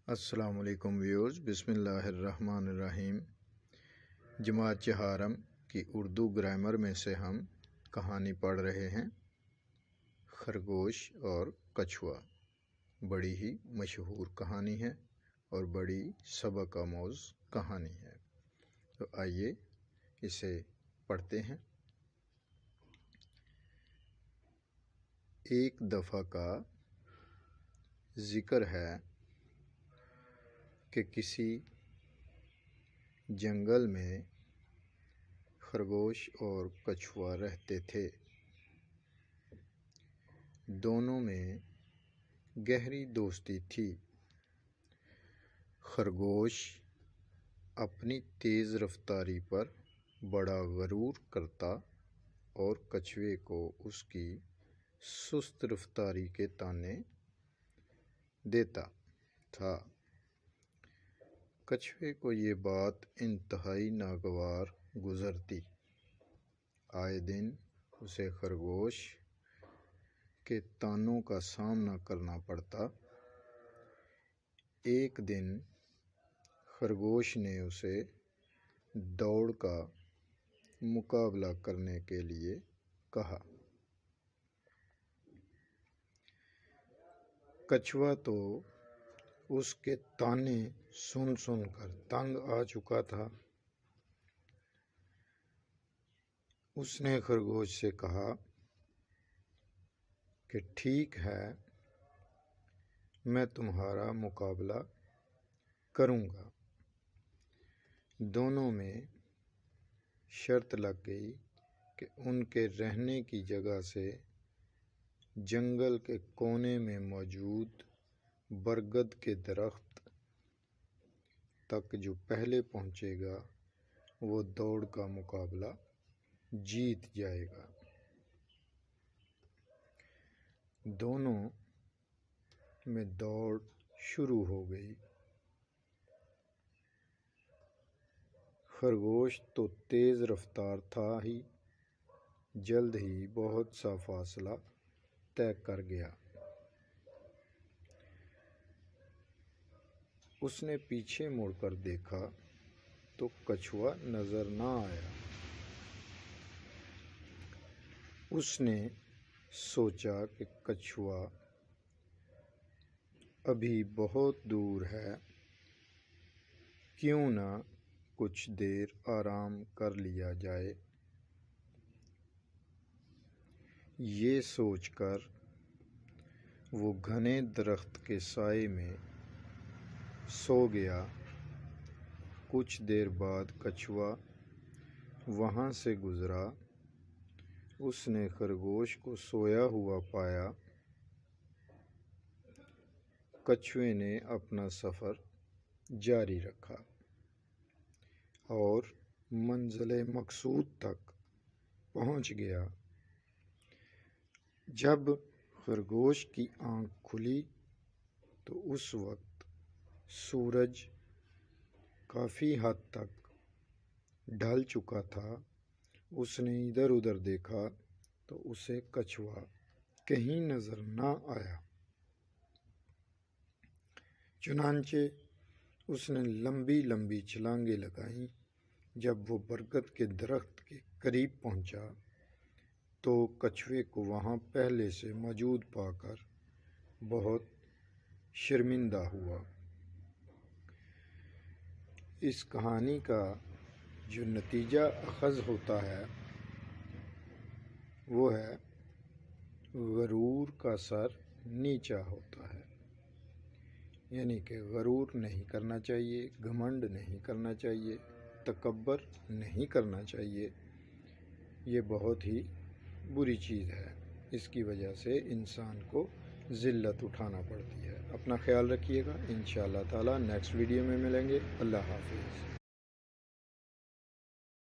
السلام علیکم ویورز، بسم اللہ الرحمن الرحیم۔ جماعت چہارم کی اردو گرامر میں سے ہم کہانی پڑھ رہے ہیں خرگوش اور کچھوا۔ بڑی ہی مشہور کہانی ہے اور بڑی سبق آموز کہانی ہے، تو آئیے اسے پڑھتے ہیں۔ ایک دفعہ کا ذکر ہے کہ کسی جنگل میں خرگوش اور کچھوا رہتے تھے۔ دونوں میں گہری دوستی تھی۔ خرگوش اپنی تیز رفتاری پر بڑا غرور کرتا اور کچھوے کو اس کی سست رفتاری کے طعنے دیتا تھا۔ کچھوے کو یہ بات انتہائی ناگوار گزرتی۔ آئے دن اسے خرگوش کے طعنوں کا سامنا کرنا پڑتا۔ ایک دن خرگوش نے اسے دوڑ کا مقابلہ کرنے کے لیے کہا۔ کچھوا تو اس کے طعنے سن سن کر تنگ آ چکا تھا۔ اس نے خرگوش سے کہا کہ ٹھیک ہے، میں تمہارا مقابلہ کروں گا۔ دونوں میں شرط لگ گئی کہ ان کے رہنے کی جگہ سے جنگل کے کونے میں موجود برگد کے درخت تک جو پہلے پہنچے گا وہ دوڑ کا مقابلہ جیت جائے گا۔ دونوں میں دوڑ شروع ہو گئی۔ خرگوش تو تیز رفتار تھا ہی، جلد ہی بہت سا فاصلہ طے کر گیا۔ اس نے پیچھے مڑ کر دیکھا تو کچھوا نظر نہ آیا۔ اس نے سوچا کہ کچھوا ابھی بہت دور ہے، کیوں نہ کچھ دیر آرام کر لیا جائے۔ یہ سوچ کر وہ گھنے درخت کے سائے میں سو گیا۔ کچھ دیر بعد کچھوا وہاں سے گزرا۔ اس نے خرگوش کو سویا ہوا پایا۔ کچھوے نے اپنا سفر جاری رکھا اور منزل مقصود تک پہنچ گیا۔ جب خرگوش کی آنکھ کھلی تو اس وقت سورج کافی حد تک ڈھل چکا تھا۔ اس نے ادھر ادھر دیکھا تو اسے کچھوا کہیں نظر نہ آیا۔ چنانچہ اس نے لمبی لمبی چھلانگیں لگائیں۔ جب وہ برگد کے درخت کے قریب پہنچا تو کچھوے کو وہاں پہلے سے موجود پا کر بہت شرمندہ ہوا۔ اس کہانی کا جو نتیجہ اخذ ہوتا ہے وہ ہے غرور کا سر نیچا ہوتا ہے، یعنی کہ غرور نہیں کرنا چاہیے، گھمنڈ نہیں کرنا چاہیے، تکبر نہیں کرنا چاہیے۔ یہ بہت ہی بری چیز ہے، اس کی وجہ سے انسان کو ذلت اٹھانا پڑتی ہے۔ اپنا خیال رکھیے گا، انشاءاللہ تعالی نیکسٹ ویڈیو میں ملیں گے۔ اللہ حافظ۔